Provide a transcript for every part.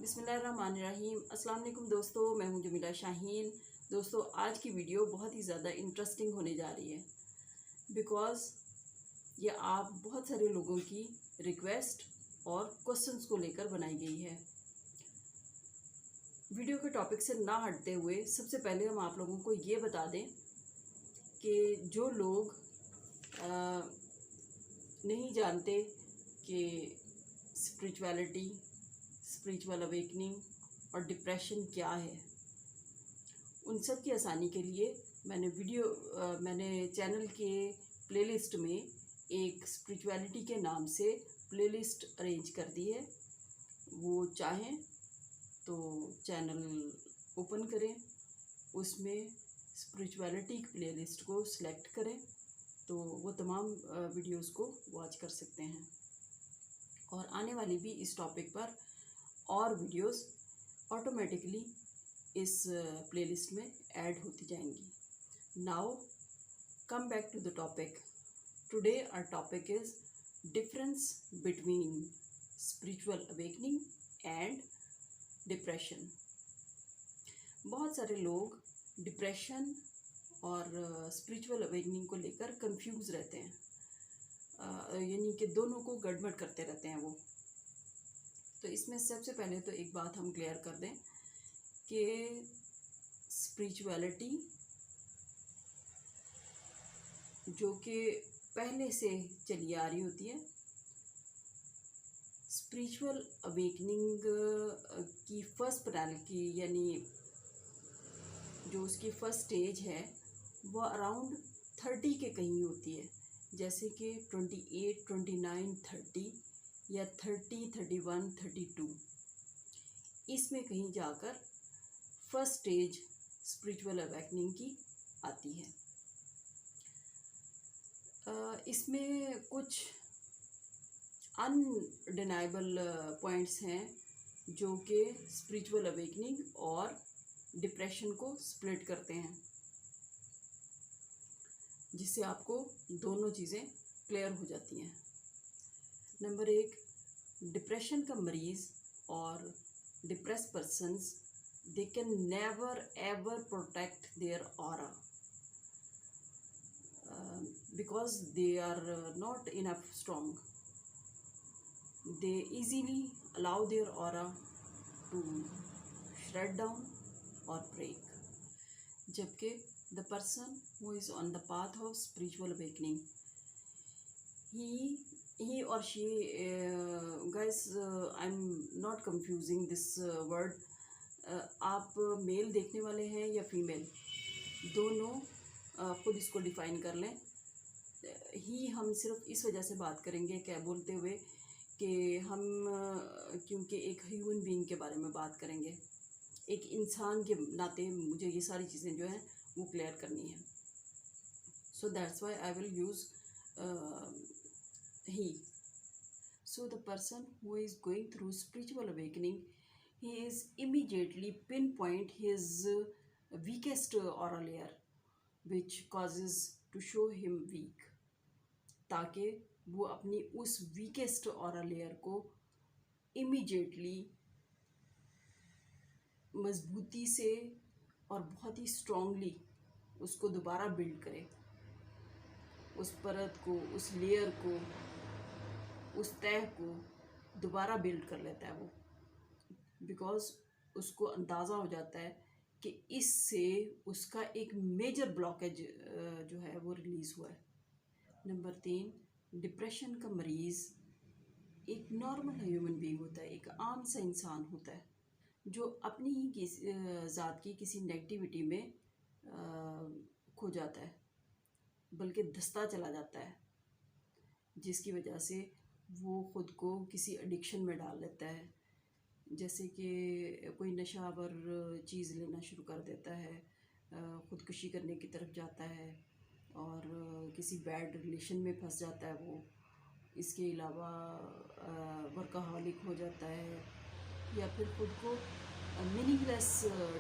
बिस्मिल्लाहिर्रहमानिर्रहीम। अस्सलाम वालेकुम दोस्तों, मैं हूं जमीला शाहीन। दोस्तों, आज की वीडियो बहुत ही ज़्यादा इंटरेस्टिंग होने जा रही है बिकॉज़ ये आप बहुत सारे लोगों की रिक्वेस्ट और क्वेश्चंस को लेकर बनाई गई है। वीडियो के टॉपिक से ना हटते हुए सबसे पहले हम आप लोगों को ये बता दें कि जो लोग नहीं जानते कि स्पिरिचुअलिटी, स्पिरिचुअल अवेकनिंग और डिप्रेशन क्या है, उन सब की आसानी के लिए मैंने चैनल के प्लेलिस्ट में एक स्पिरिचुअलिटी के नाम से प्लेलिस्ट अरेंज कर दी है। वो चाहें तो चैनल ओपन करें, उसमें स्पिरिचुअलिटी की प्लेलिस्ट को सिलेक्ट करें तो वो तमाम वीडियोस को वॉच कर सकते हैं। और आने वाली भी इस टॉपिक पर और वीडियोस ऑटोमेटिकली इस प्लेलिस्ट में ऐड होती जाएंगी। Now come back to the topic. Today our topic is difference between spiritual awakening and depression. बहुत सारे लोग डिप्रेशन और स्पिरिचुअल अवेकनिंग को लेकर कंफ्यूज रहते हैं, यानी कि दोनों को गड़बड़ करते रहते हैं वो। तो इसमें सबसे पहले तो एक बात हम क्लियर कर दें कि स्पिरिचुअलिटी जो कि पहले से चली आ रही होती है, स्पिरिचुअल अवेकनिंग की फर्स्ट पैरालिटी यानी जो उसकी फर्स्ट स्टेज है वो अराउंड 30 के कहीं होती है, जैसे कि 28, 29, 30 या 30, 31, 32। इसमें कहीं जाकर फर्स्ट स्टेज स्पिरिचुअल अवेकनिंग की आती है। इसमें कुछ अनडिनाइबल पॉइंट्स हैं जो कि स्पिरिचुअल अवेकनिंग और डिप्रेशन को स्प्लिट करते हैं, जिससे आपको दोनों चीज़ें क्लियर हो जाती हैं। नंबर 1, डिप्रेशन का मरीज़ और depress persons they can never ever protect their aura because they are not enough strong. They easily allow their aura to shred down or break. जबकि the person who is on the path of spiritual awakening, he or she, guys, I'm not confusing this word. आप mail देखने वाले हैं या female, दोनों खुद इसको define कर लें। ही हम सिर्फ इस वजह से बात करेंगे क्या बोलते हुए कि हम क्योंकि एक ह्यूमन बीइंग के बारे में बात करेंगे, एक इंसान के नाते मुझे ये सारी चीज़ें जो हैं वो क्लियर करनी है। So that's why I will use he. So the person who is going through spiritual awakening, he is immediately pinpoint his weakest aura layer which causes to show him weak, ताकि वो अपनी उस weakest aura layer को immediately मजबूती से और बहुत ही strongly उसको दोबारा बिल्ड करे, उस परत को, उस लेयर को, उस तह को दोबारा बिल्ड कर लेता है वो, बिकॉज उसको अंदाज़ा हो जाता है कि इससे उसका एक मेजर ब्लॉकेज जो है वो रिलीज़ हुआ है। नंबर 3, डिप्रेशन का मरीज़ एक नॉर्मल ह्यूमन बीइंग होता है, एक आम सा इंसान होता है जो अपनी ही ज़ात की किसी नेगेटिविटी में खो जाता है, बल्कि धंसता चला जाता है, जिसकी वजह से वो ख़ुद को किसी एडिक्शन में डाल लेता है, जैसे कि कोई नशावर चीज़ लेना शुरू कर देता है, ख़ुदकुशी करने की तरफ जाता है और किसी बैड रिलेशन में फंस जाता है वो। इसके अलावा वर्कaholic हो जाता है या फिर ख़ुद को मीनिंगलेस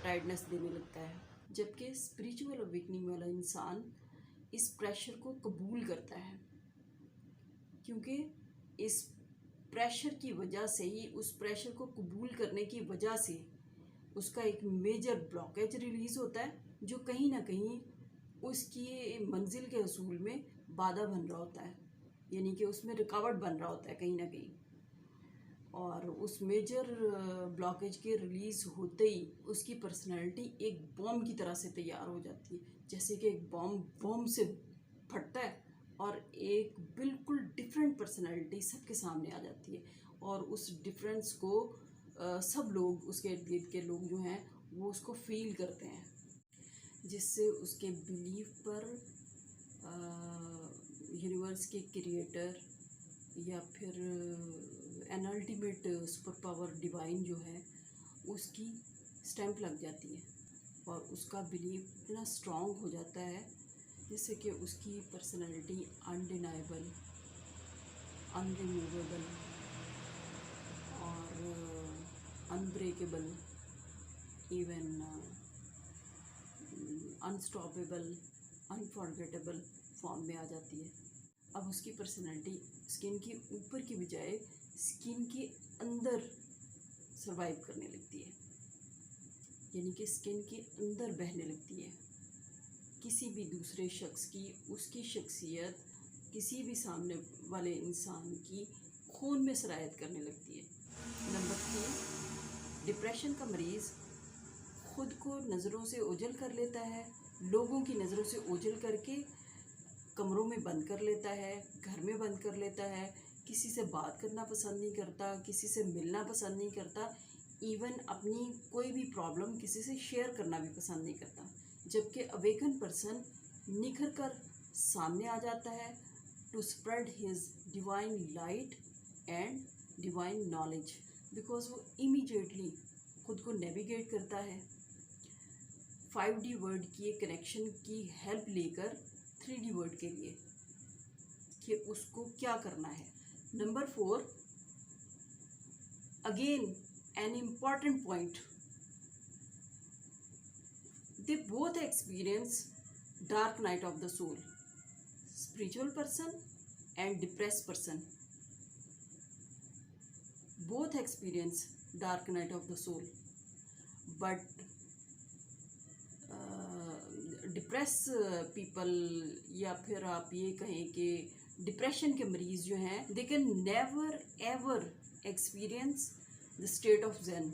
टायर्डनेस देने लगता है। जबकि स्पिरिचुअल अवेकनिंग वाला इंसान इस प्रेशर को कबूल करता है, क्योंकि इस प्रेशर की वजह से ही, उस प्रेशर को कबूल करने की वजह से उसका एक मेजर ब्लॉकेज रिलीज होता है, जो कहीं ना कहीं उसकी मंजिल के हसूल में बाधा बन रहा होता है, यानी कि उसमें रुकावट बन रहा होता है कहीं ना कहीं। और उस मेजर ब्लॉकेज के रिलीज़ होते ही उसकी पर्सनैलिटी एक बॉम्ब की तरह से तैयार हो जाती है, जैसे कि एक बॉम्ब से फटता है और एक बिल्कुल डिफरेंट पर्सनैलिटी सबके सामने आ जाती है। और उस डिफरेंस को सब लोग, उसके इर्द गिर्द के लोग जो हैं वो उसको फील करते हैं, जिससे उसके बिलीफ पर यूनिवर्स के क्रिएटर या फिर an ultimate super power divine जो है उसकी स्टैंप लग जाती है और उसका बिलीव इतना स्ट्रॉन्ग हो जाता है जिससे कि उसकी पर्सनैलिटी अनडिनाइबल, अनरिमूवेबल और unbreakable, even unstoppable, unforgettable form में आ जाती है। अब उसकी पर्सनैलिटी स्किन के ऊपर की बजाय स्किन के अंदर सरवाइव करने लगती है, यानी कि स्किन के अंदर बहने लगती है। किसी भी दूसरे शख्स की, उसकी शख्सियत किसी भी सामने वाले इंसान की खून में सरायत करने लगती है। नंबर 3, डिप्रेशन का मरीज़ खुद को नज़रों से ओझल कर लेता है, लोगों की नज़रों से ओझल करके कमरों में बंद कर लेता है, घर में बंद कर लेता है, किसी से बात करना पसंद नहीं करता, किसी से मिलना पसंद नहीं करता, इवन अपनी कोई भी प्रॉब्लम किसी से शेयर करना भी पसंद नहीं करता। जबकि अवेकन पर्सन निखर कर सामने आ जाता है to spread his divine light and divine knowledge, because वो इमीडिएटली खुद को नेविगेट करता है 5D वर्ड की कनेक्शन की हेल्प लेकर 3D वर्ड के लिए कि उसको क्या करना है। Number 4, again an important point, they both experience dark night of the soul, spiritual person and depressed person both experience dark night of the soul, but depress people, या फिर आप ये कहें कि डिप्रेशन के मरीज़ जो हैं, they can never ever experience the state of Zen.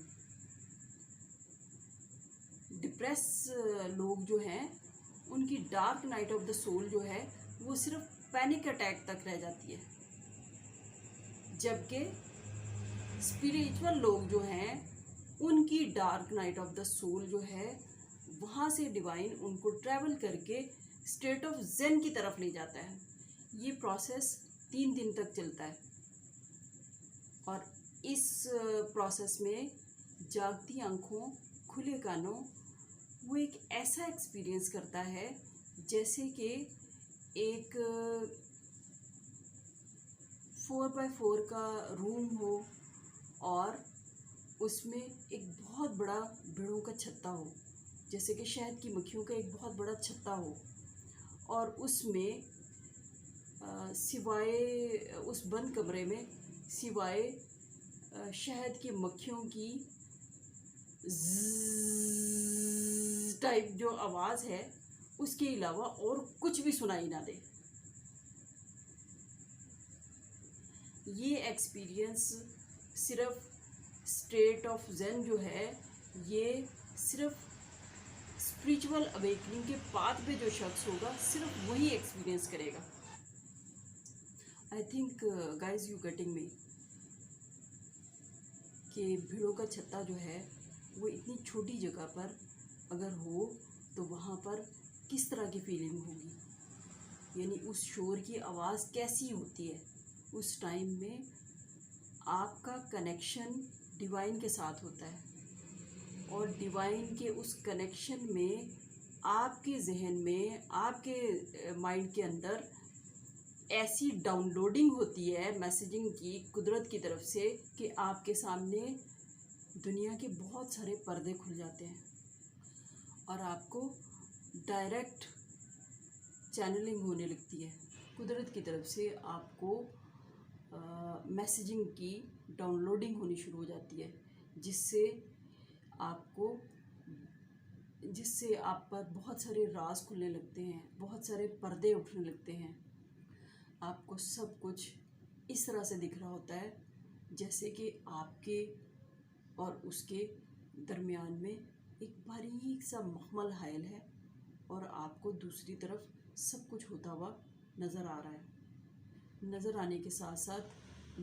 Depress लोग जो हैं उनकी dark night of the soul जो है वो सिर्फ पैनिक अटैक तक रह जाती है, जबकि स्पिरिचुअल लोग जो हैं उनकी dark night of the soul जो है वहाँ से डिवाइन उनको ट्रैवल करके स्टेट ऑफ ज़ेन की तरफ ले जाता है। ये प्रोसेस 3 दिन तक चलता है और इस प्रोसेस में जागती आंखों, खुले कानों, वो एक ऐसा एक्सपीरियंस करता है जैसे कि एक 4x4 का रूम हो और उसमें एक बहुत बड़ा भेड़ों का छत्ता हो, जैसे कि शहद की मक्खियों का एक बहुत बड़ा छत्ता हो, और उसमें सिवाय उस बंद कमरे में सिवाय शहद की मक्खियों की टाइप जो आवाज़ है उसके अलावा और कुछ भी सुनाई ना दे। ये एक्सपीरियंस सिर्फ स्टेट ऑफ ज़ेन जो है ये सिर्फ स्पिरिचुअल अवेकनिंग के पाथ पे जो शख्स होगा सिर्फ वही एक्सपीरियंस करेगा। I think guys you getting me कि भेड़ों का छत्ता जो है वो इतनी छोटी जगह पर अगर हो तो वहाँ पर किस तरह की फीलिंग होगी, यानी उस शोर की आवाज़ कैसी होती है। उस टाइम में आपका कनेक्शन डिवाइन के साथ होता है और डिवाइन के उस कनेक्शन में आपके जहन में, आपके माइंड के अंदर ऐसी डाउनलोडिंग होती है मैसेजिंग की कुदरत की तरफ से कि आपके सामने दुनिया के बहुत सारे पर्दे खुल जाते हैं और आपको डायरेक्ट चैनलिंग होने लगती है। कुदरत की तरफ से आपको मैसेजिंग की डाउनलोडिंग होनी शुरू हो जाती है, जिससे आप पर बहुत सारे राज खुलने लगते हैं, बहुत सारे पर्दे उठने लगते हैं। आपको सब कुछ इस तरह से दिख रहा होता है जैसे कि आपके और उसके दरमियान में एक बारीक सा मखमल हायल है और आपको दूसरी तरफ सब कुछ होता हुआ नज़र आ रहा है। नज़र आने के साथ साथ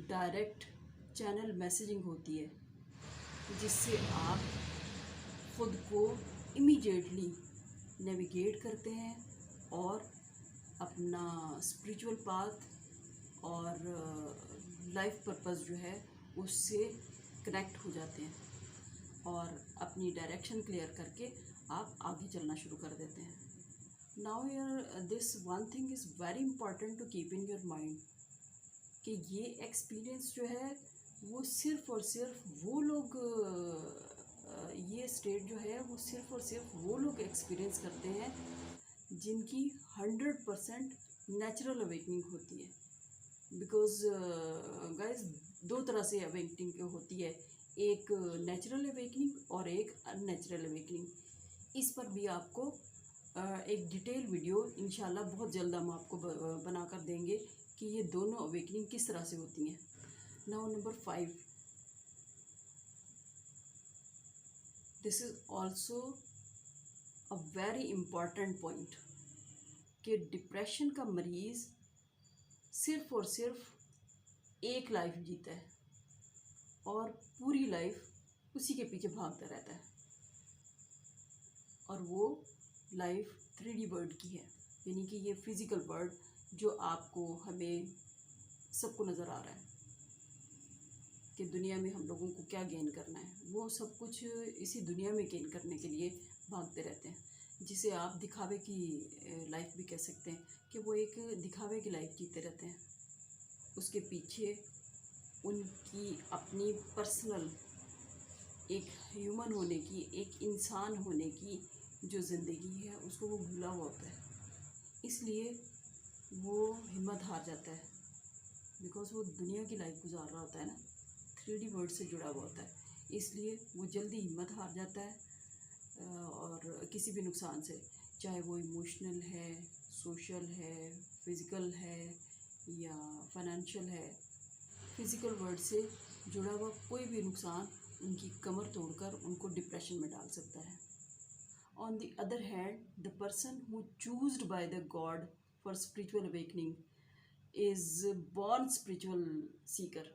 डायरेक्ट चैनल मैसेजिंग होती है, जिससे आप ख़ुद को इमीडिएटली नेविगेट करते हैं और अपना स्पिरिचुअल पाथ और लाइफ पर्पस जो है उससे कनेक्ट हो जाते हैं और अपनी डायरेक्शन क्लियर करके आप आगे चलना शुरू कर देते हैं। Now this one thing is very important to keep in your mind कि ये एक्सपीरियंस जो है वो सिर्फ़ और सिर्फ वो लोग ये स्टेट जो है वो सिर्फ़ और सिर्फ वो लोग एक्सपीरियंस करते हैं जिनकी 100% नेचुरल अवेकनिंग होती है। बिकॉज गाइस, दो तरह से अवेकनिंग होती है, एक नेचुरल अवेकनिंग और एक अननेचुरल अवेकनिंग। इस पर भी आपको एक डिटेल वीडियो इंशाल्लाह बहुत जल्द हम आपको बना कर देंगे कि ये दोनों अवेकनिंग किस तरह से होती हैं। Now number 5, this is also a very important point कि डिप्रेशन का मरीज़ सिर्फ़ और सिर्फ एक लाइफ जीता है और पूरी लाइफ उसी के पीछे भागता रहता है, और वो लाइफ 3D वर्ल्ड की है, यानी कि ये फिज़िकल वर्ल्ड जो आपको हमें सबको नज़र आ रहा है कि दुनिया में हम लोगों को क्या गेन करना है। वो सब कुछ इसी दुनिया में गेन करने के लिए भागते रहते हैं, जिसे आप दिखावे की लाइफ भी कह सकते हैं कि वो एक दिखावे की लाइफ जीते रहते हैं। उसके पीछे उनकी अपनी पर्सनल एक ह्यूमन होने की, एक इंसान होने की जो ज़िंदगी है उसको वो भूला हुआ होता है, इसलिए वो हिम्मत हार जाता है। बिकॉज़ वो दुनिया की लाइफ गुजार रहा होता है ना, 3D वर्ल्ड से जुड़ा हुआ होता है, इसलिए वो जल्दी हिम्मत हार जाता है और किसी भी नुकसान से, चाहे वो इमोशनल है, सोशल है, फिज़िकल है या फाइनेंशियल है, फिज़िकल वर्ल्ड से जुड़ा हुआ कोई भी नुकसान उनकी कमर तोड़कर उनको डिप्रेशन में डाल सकता है। On the other hand, the person who choosed by the god for spiritual awakening is born spiritual seeker,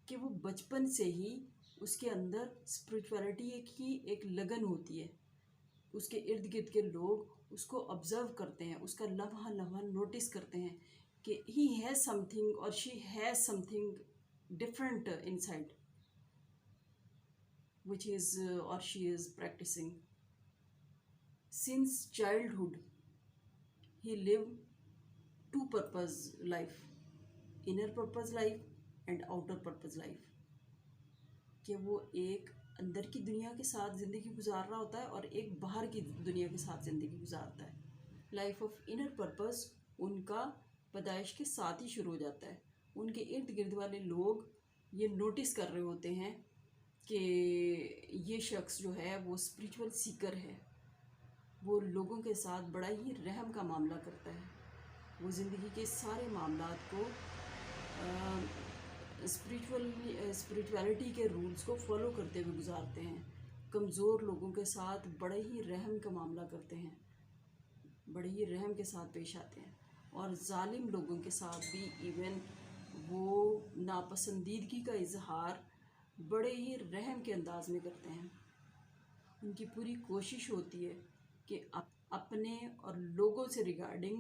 कि वो बचपन से ही उसके अंदर स्पिरिचुअलिटी की एक लगन होती है। उसके इर्द गिर्द के लोग उसको ऑब्ज़र्व करते हैं, उसका लम्हा लम्हा नोटिस करते हैं कि ही हैज़ समथिंग और she has something different inside which is or she is practicing. Since childhood, he lived two purpose life, inner purpose life and outer purpose life, कि वो एक अंदर की दुनिया के साथ ज़िंदगी गुजार रहा होता है और एक बाहर की दुनिया के साथ ज़िंदगी गुजारता है। लाइफ ऑफ इनर पर्पस उनका पैदाइश के साथ ही शुरू हो जाता है। उनके इर्द गिर्द वाले लोग ये नोटिस कर रहे होते हैं कि ये शख्स जो है वो स्पिरिचुअल सीकर है, वो लोगों के साथ बड़ा ही रहम का मामला करता है, वो ज़िंदगी के सारे मामलात को स्पिरिचुअलिटी के रूल्स को फॉलो करते हुए गुजारते हैं। कमज़ोर लोगों के साथ बड़े ही रहम का मामला करते हैं, बड़े ही रहम के साथ पेश आते हैं, और जालिम लोगों के साथ भी इवन वो नापसंदीदगी का इजहार बड़े ही रहम के अंदाज में करते हैं। उनकी पूरी कोशिश होती है कि अपने और लोगों से रिगार्डिंग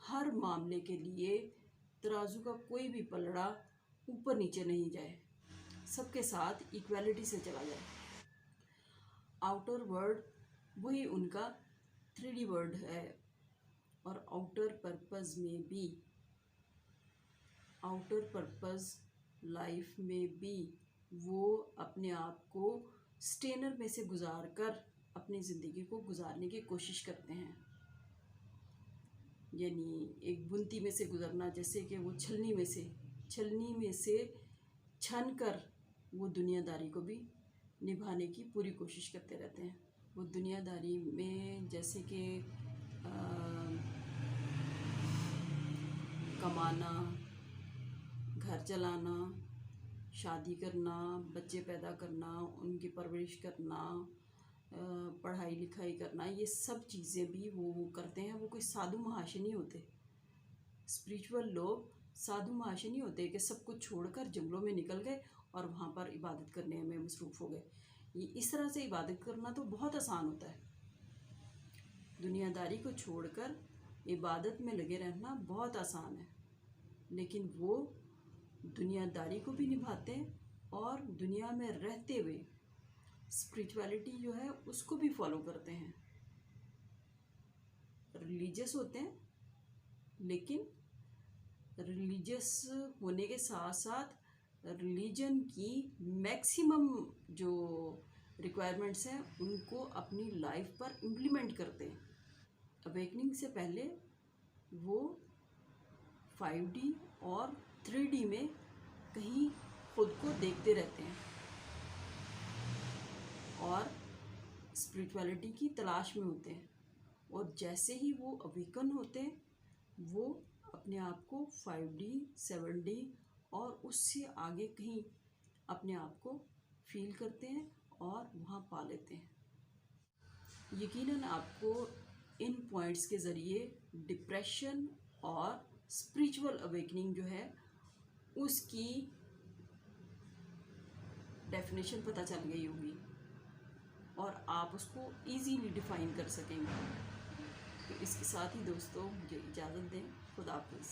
हर मामले के लिए तराजू का कोई भी पलड़ा ऊपर नीचे नहीं जाए, सबके साथ इक्वालिटी से चला जाए। आउटर वर्ल्ड वही उनका 3D वर्ल्ड है, और आउटर पर्पस में भी, आउटर पर्पस लाइफ में भी वो अपने आप को स्टेनर में से गुजार कर अपनी ज़िंदगी को गुजारने की कोशिश करते हैं, यानी एक बुनती में से गुजरना, जैसे कि वो छलनी में से छलनी में से छन कर वो दुनियादारी को भी निभाने की पूरी कोशिश करते रहते हैं। वो दुनियादारी में जैसे कि कमाना, घर चलाना, शादी करना, बच्चे पैदा करना, उनकी परवरिश करना, पढ़ाई लिखाई करना, ये सब चीज़ें भी वो करते हैं। वो कोई साधु महाशय नहीं होते। स्पिरिचुअल लोग साधु महाशय नहीं होते कि सब कुछ छोड़कर जंगलों में निकल गए और वहाँ पर इबादत करने में मसरूफ़ हो गए। ये इस तरह से इबादत करना तो बहुत आसान होता है। दुनियादारी को छोड़कर इबादत में लगे रहना बहुत आसान है, लेकिन वो दुनियादारी को भी निभाते हैं और दुनिया में रहते हुए स्पिरिचुअलिटी जो है उसको भी फॉलो करते हैं। रिलीजियस होते हैं, लेकिन रिलीजियस होने के साथ साथ रिलीजन की मैक्सिमम जो रिक्वायरमेंट्स हैं उनको अपनी लाइफ पर इम्प्लीमेंट करते हैं। अवेकनिंग से पहले वो 5D और 3D में कहीं खुद को देखते रहते हैं और स्पिरिचुअलिटी की तलाश में होते हैं। और जैसे ही वो अवेकन होते हैं वो अपने आप को 5D, 7D और उससे आगे कहीं अपने आप को फील करते हैं और वहाँ पा लेते हैं। यकीनन आपको इन पॉइंट्स के ज़रिए डिप्रेशन और स्पिरिचुअल अवेकनिंग जो है उसकी डेफिनेशन पता चल गई होगी और आप उसको इजीली डिफ़ाइन कर सकेंगे। तो इसके साथ ही दोस्तों मुझे इजाज़त दें। खुदा हाफिज़।